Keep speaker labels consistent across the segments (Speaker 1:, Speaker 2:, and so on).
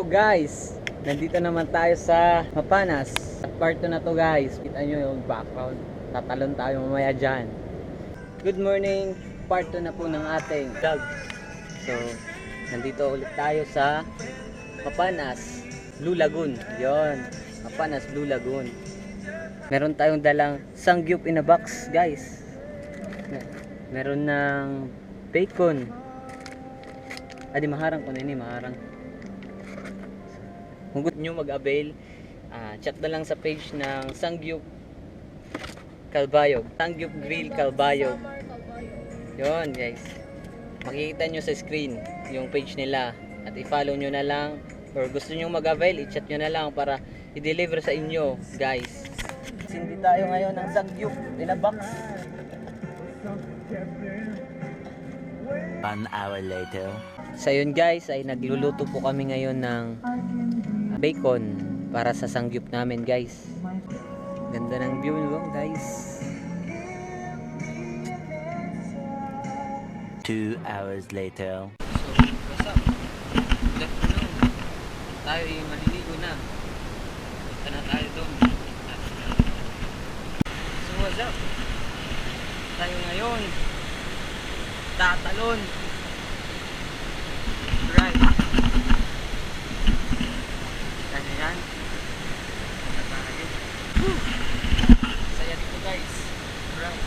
Speaker 1: guys, nandito naman tayo sa Mapanas. At part 2 na to guys. Kita nyo yung background. Tatalon tayo mamaya dyan. Good morning. Part 2 na po ng ating vlog. So, nandito ulit tayo sa Mapanas Blue Lagoon. Yon, Mapanas Blue Lagoon. Meron tayong dalang sangyup in a box guys. Meron ng bacon. Adi maharang ko na ini, maharang. Kung gusto nyo mag-avail, chat na lang sa page ng Sangyup Calbayog. Sangyup Grill Calbayog. Yun guys. Makikita nyo sa screen yung page nila. At i-follow nyo na lang. Or gusto nyo mag-avail, i-chat nyo na lang para i-deliver sa inyo guys. Hindi tayo ngayon ng Sangyup in a box.
Speaker 2: 1 hour later.
Speaker 1: So yun guys, ay nagluluto po kami ngayon ng bacon para sa sangyup namin guys. Ganda ng view no guys.
Speaker 2: 2 hours later.
Speaker 1: So what's up? Good afternoon. Tayo ay maliligo na. Punta na tayo doon. So what's up? Tayo ngayon tatalon. Right. Ano yan? Saya dito guys. Right.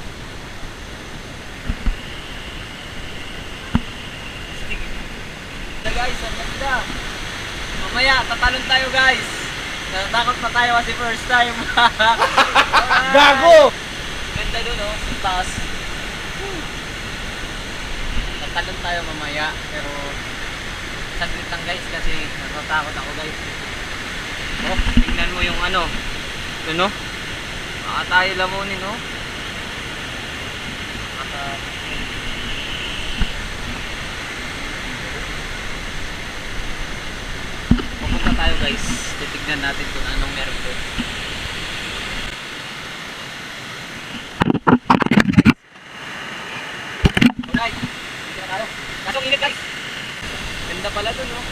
Speaker 1: Sige. Guys, ang ganda. Mamaya, tatalon tayo guys. Natatakot pa tayo kasi first time.
Speaker 2: Gago!
Speaker 1: Ganda doon oh, sa taas. Tatalon tayo mamaya, pero saglit lang guys kasi natatakot ako guys. Oh, tingnan mo yung ano. Ito no? Baka tayo lamunin no? Pupunta tayo guys. Titignan natin kung anong meron doon. Alright, dito na tayo. Kasong init guys. Ganda pala dun no.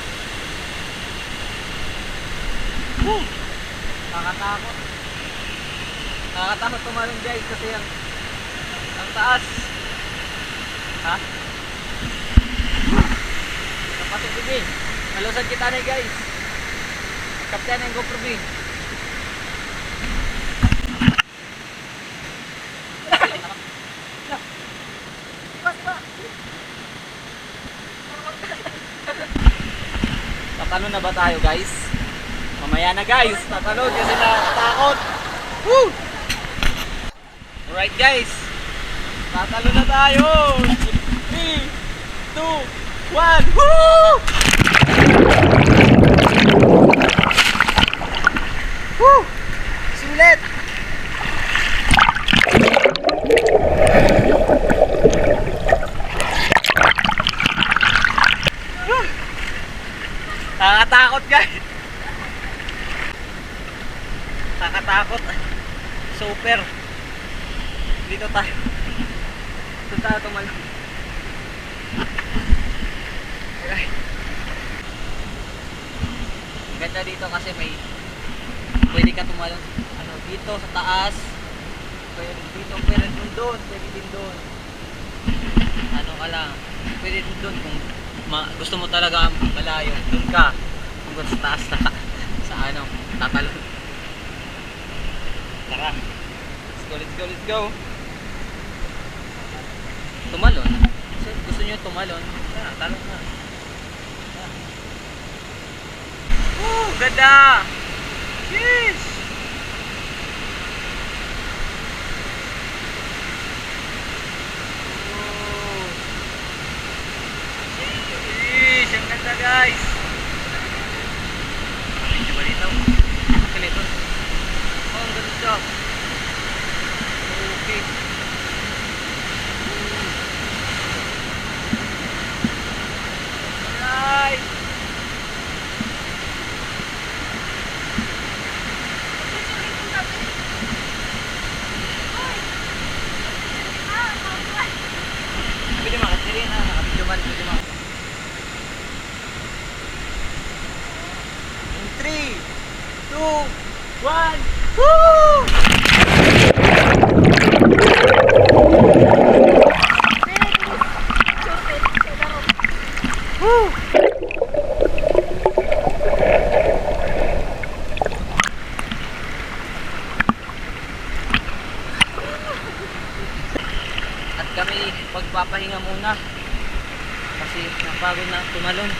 Speaker 1: Woo! Nakakatakot. Nakakatakot tumalon guys kasi ang taas. Ha? Napasok bibi. Malusad kita na guys. Kapten ng GoPro B. Tatalon na ba tayo guys? Mamaya na guys, tatalon kasi natatakot. Woo! Alright guys, tatalon na tayo. 3, 2, 1, woo! Woo! Sulit! Nakakatakot guys. Nakakatakot. Super. Dito tayo. Dito tayo tumalon. Okay. Ganda dito kasi may pwede ka tumalon ano, dito sa taas. Pwede dito, pwede doon, pwede din doon. Ano ka lang. Pwede din doon kung gusto mo talaga malayo, doon ka. Kung gusto sa taas na sa ano, tatalon. Tara. Let's go, let's go, let's go. Tumalon. Gusto nyo tumalon? Tara, talon na. Tara. Woo! Ganda! Sheesh! Ang ganda guys. Medyo balitaw. Ganito. Oh, ang ganda siya. Okay. Alright. Pwede makasiri na. Nakabidyo man. Pwede makasiri. 1. Woo! Woo! At kami pagpapahinga muna kasi napagod na tumalon.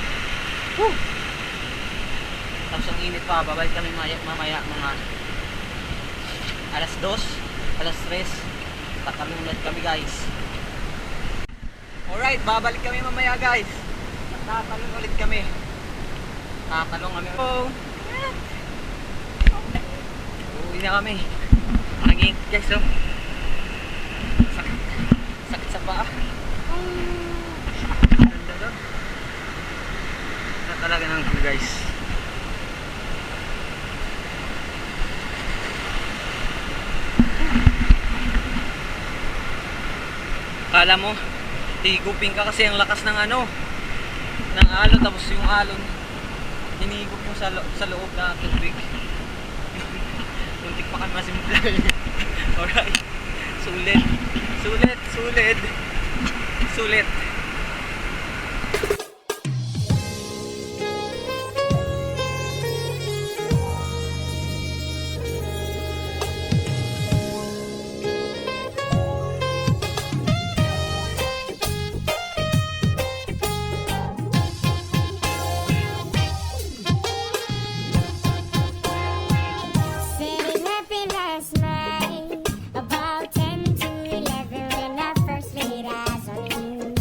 Speaker 1: Woo! Tapos ang init pa, babalik kami mamaya mga alas 2, alas 3. Tatalon ulit kami guys. Alright, babalik kami mamaya guys. Tatalon ulit kami. Tatalon kami. Oh. Uwi na kami. Naging guys oh. Sakit sa paa. Ganda doon. Ganda talaga ng view guys. Kala mo, higupin ka kasi ang lakas ng ano, ng alon, tapos yung alon, hinihigop mo sa loob na tubig. Muntik pa kami masimula. Alright, sulit.
Speaker 3: Said it happened last night, about 10 to 11 when I first laid eyes on you.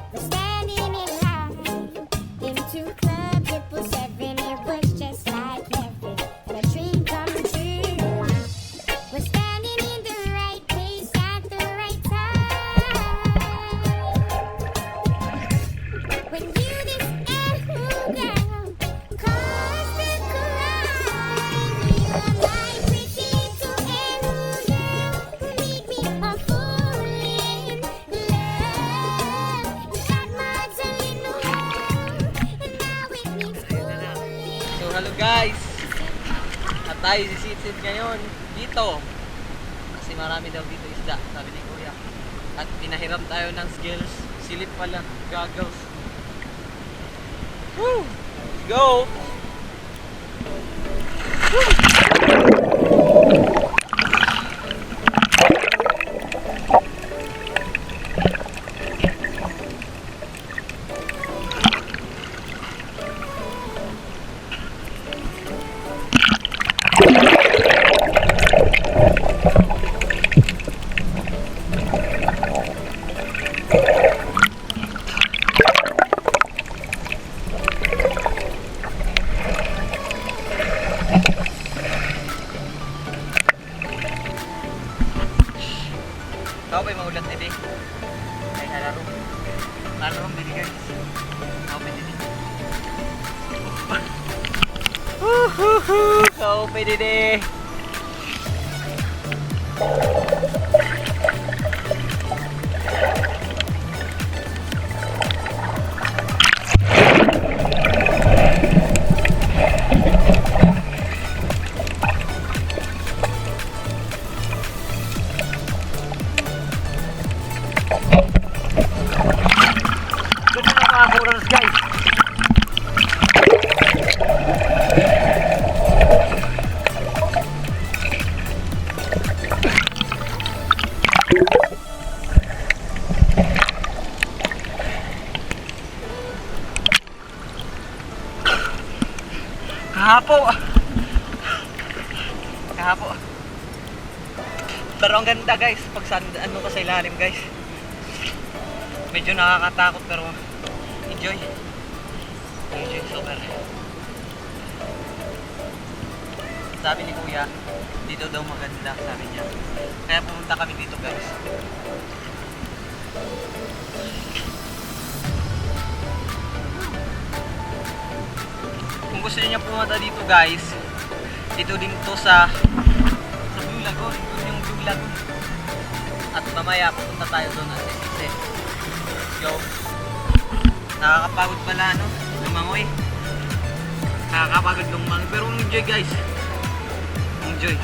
Speaker 3: We're standing in line into Club 777. It was just like heaven and a dream come true. We're standing in the right place at the right time. When you this girl caused the crime, you are my pretty little arrow girl who made me a fool in love. You got marks a little hole, and now it needs cooling.
Speaker 1: So hello guys, at tayo sisitsid ngayon dito kasi marami daw dito isda, sabi ni Kuya. At pinahiram tayo ng skills, silip pala, goggles. Woo! Let's go! Ikaw ba'y maulat din? Ay, nalaro. Nalaro din guys. Ikaw ba'y din? Ikaw ba'y din? Good na mga kurans guys. Kahapo. Pero ang ganda guys, pag ano ka sa ilalim guys. Medyo nakakatakot pero enjoy. Enjoy super. Sabi ni Kuya, dito daw maganda, sabi niya. Kaya pumunta kami dito guys. Kung gusto niyo pumunta dito guys, dito din to sa Blue Lagoon, doon yung Blue Lagoon. At mamaya pupunta tayo doon at Sisig. Let's go. Nakakapagod pala no, lumangoy. Nakakapagod lumangoy pero enjoy guys. enjoy.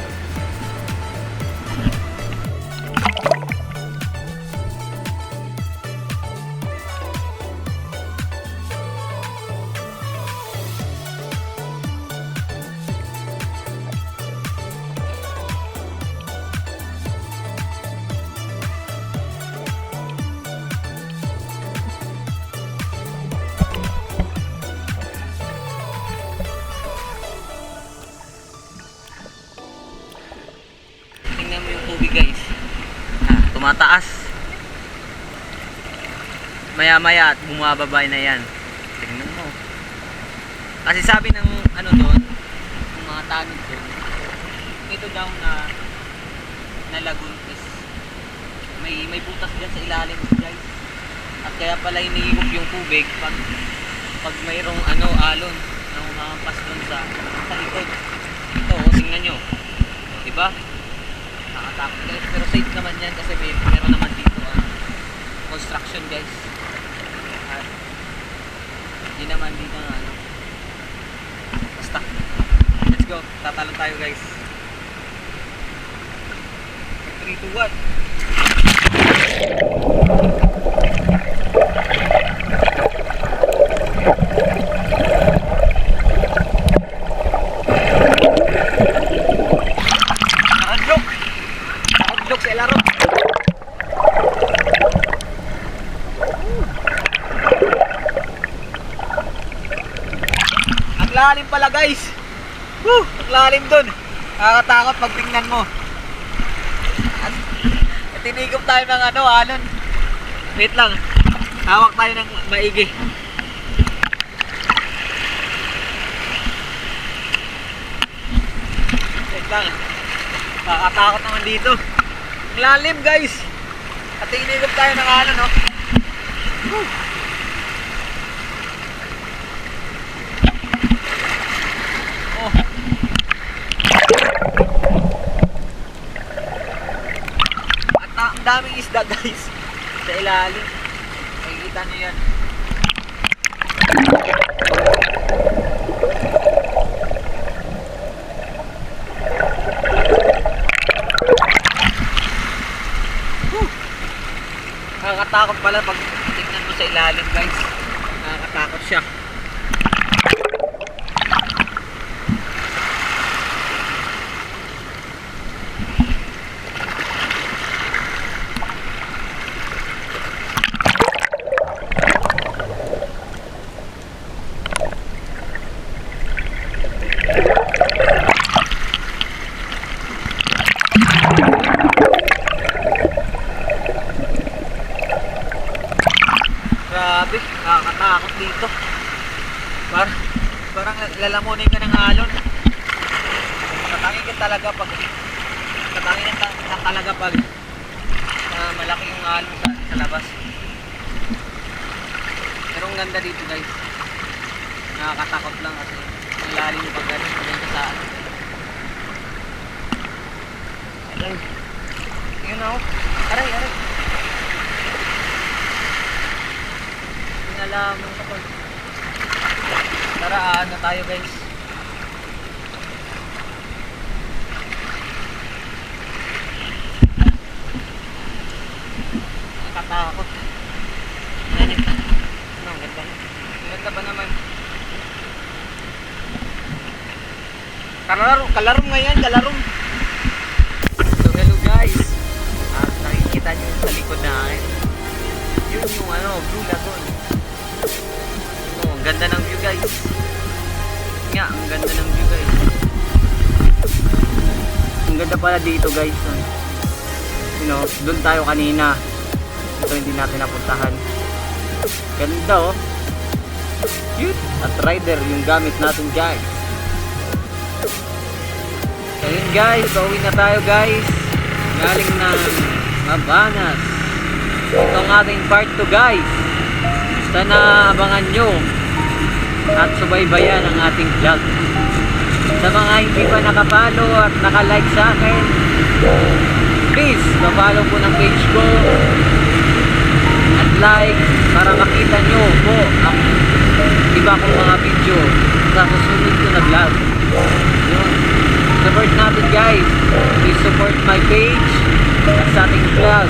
Speaker 1: Tingnan mo yung tubig guys. Tumataas. Maya maya at bumababa na yan. Tingnan mo. Kasi sabi ng ano doon, ng mga tagig doon, ito daw na lagoon is may butas dyan sa ilalim guys. At kaya pala iniigop yung tubig pag mayroong alon na umahampas doon sa likod. Ito, tingnan nyo. Diba? Nakatakot guys, pero safe naman yan kasi meron naman dito construction guys. At hindi naman dito basta let's go, tatalon tayo guys. 3, 2, 1. Sa laro. Ang lalim pala guys. Ang lalim dun. Nakakatakot pag tingnan mo. At tinigop tayo ng alon. Wait lang. Hawak tayo ng maigi. Wait lang. Nakakatakot naman dito. Ang lalim guys. At tinigop tayo ng no. Oh. At ang daming isda guys sa ilalim. Makikita niyo yan. Nakakatakot pala pag tingnan mo sa ilalim guys. Nakakatakot siya. Grabe, nakakatakot dito. Parang lalamunin ka ng alon. Tatangin ka talaga pag malaki yung alon sa labas. Pero ang ganda dito guys. Nakakatakot lang kasi ang lalim pag ganun ka sa aray. Yun o. Aray. Pinalaman ko. Tara, na tayo guys. Nakatakot. Ang ganda. Ang ganda pa naman. Kalarong ngayon, kalarong. So hello guys. Nakikita nyo sa likod na akin. Yun yung Blue Lagoon. Ang ganda ng view guys. Nga, ang ganda ng view guys. Ang ganda pala dito guys. Doon tayo kanina. Ito hindi natin napuntahan. Ganda oh. Cute. At rider yung gamit natin guys. So yun guys, pauwi na tayo guys. Galing ng Mabanas. Ito ang ating part 2 guys. Sana abangan nyo at subaybayan ang ating vlog. Sa mga hindi pa nakapalo at nakalike sa akin, please papalo po ng page ko at like para makita nyo po ang iba kong mga video sa susunod ko na vlog. Yun. Support natin guys. Please support my page at sa ating vlog.